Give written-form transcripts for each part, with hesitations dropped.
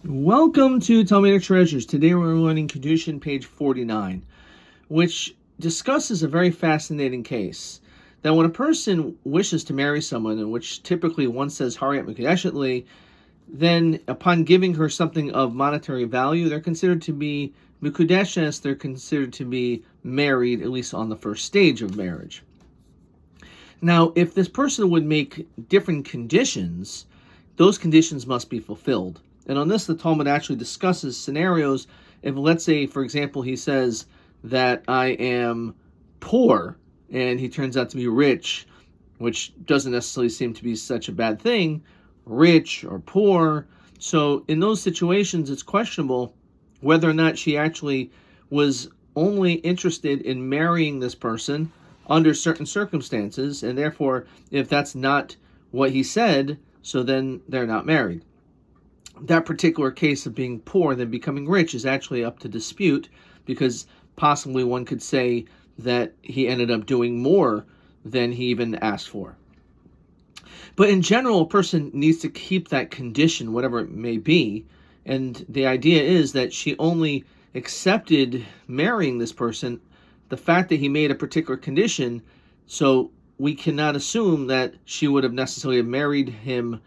Welcome to Talmudic Treasures. Today we're learning Kiddushin, page 49, which discusses a very fascinating case. That when a person wishes to marry someone, in which typically one says Hariyat Mekudeshet, then upon giving her something of monetary value, they're considered to be Mekudeshes, they're considered to be married, at least on the first stage of marriage. Now, if this person would make different conditions, those conditions must be fulfilled. And on this, the Talmud actually discusses scenarios. If, let's say, for example, he says that I am poor and he turns out to be rich, which doesn't necessarily seem to be such a bad thing, rich or poor. So in those situations, it's questionable whether or not she actually was only interested in marrying this person under certain circumstances. And therefore, if that's not what he said, so then they're not married. That particular case of being poor and then becoming rich is actually up to dispute, because possibly one could say that he ended up doing more than he even asked for. But in general, a person needs to keep that condition, whatever it may be, and the idea is that she only accepted marrying this person, the fact that he made a particular condition, so we cannot assume that she would have necessarily married him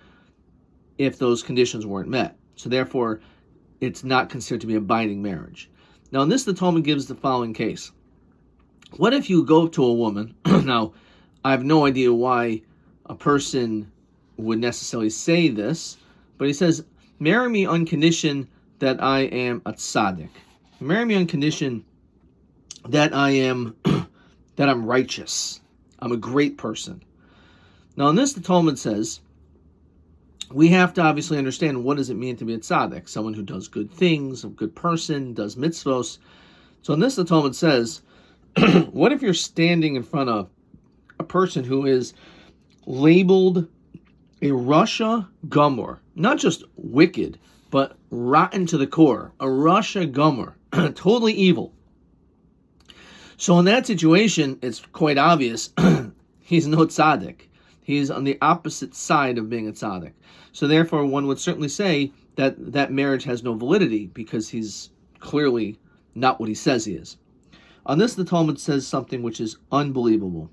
if those conditions weren't met. So therefore, it's not considered to be a binding marriage. Now in this, the Talmud gives the following case. What if you go to a woman, now I have no idea why a person would necessarily say this, but he says, marry me on condition that I am a tzaddik. Marry me on condition that I'm righteous. I'm a great person. Now in this, the Talmud says, we have to obviously understand, what does it mean to be a tzaddik? Someone who does good things, a good person, does mitzvos. So in this, the Talmud says, what if you're standing in front of a person who is labeled a Rasha Gomor, not just wicked, but rotten to the core, a Rasha Gomor, totally evil. So in that situation, it's quite obvious he's no tzaddik. He's on the opposite side of being a tzaddik. So therefore, one would certainly say that that marriage has no validity, because he's clearly not what he says he is. On this, the Talmud says something which is unbelievable.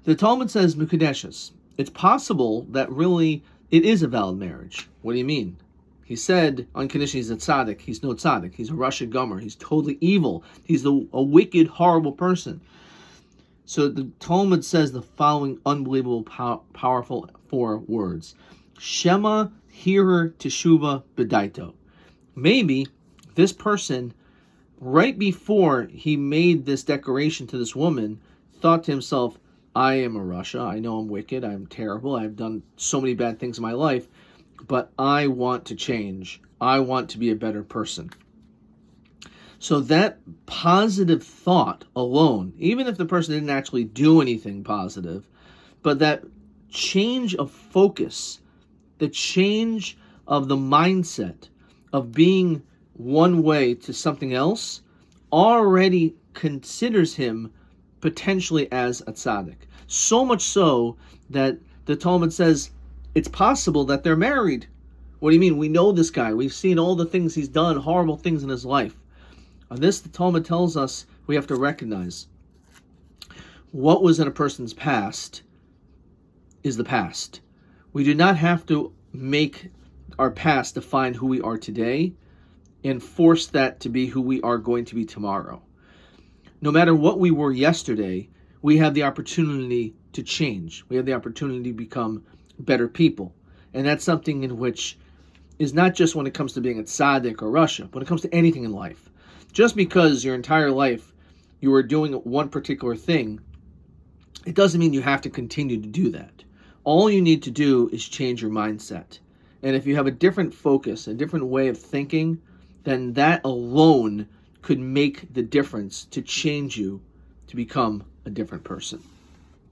The Talmud says, Mekudeshes. It's possible that really it is a valid marriage. What do you mean? He said, on condition he's a tzaddik. He's no tzaddik. He's a Rasha Gomor. He's totally evil. He's a wicked, horrible person. So the Talmud says the following unbelievable, powerful 4 words. Shema hirer teshuva b'daito. Maybe this person, right before he made this declaration to this woman, thought to himself, I am a Rasha. I know I'm wicked. I'm terrible. I've done so many bad things in my life, but I want to change. I want to be a better person. So that positive thought alone, even if the person didn't actually do anything positive, but that change of focus, the change of the mindset of being one way to something else, already considers him potentially as a tzaddik. So much so that the Talmud says it's possible that they're married. What do you mean? We know this guy. We've seen all the things he's done, horrible things in his life. On this, the Talmud tells us we have to recognize what was in a person's past is the past. We do not have to make our past define who we are today and force that to be who we are going to be tomorrow. No matter what we were yesterday, we have the opportunity to change. We have the opportunity to become better people. And that's something in which is not just when it comes to being a tzaddik or Rasha, when it comes to anything in life. Just because your entire life you were doing one particular thing, it doesn't mean you have to continue to do that. All you need to do is change your mindset. And if you have a different focus, a different way of thinking, then that alone could make the difference to change you to become a different person.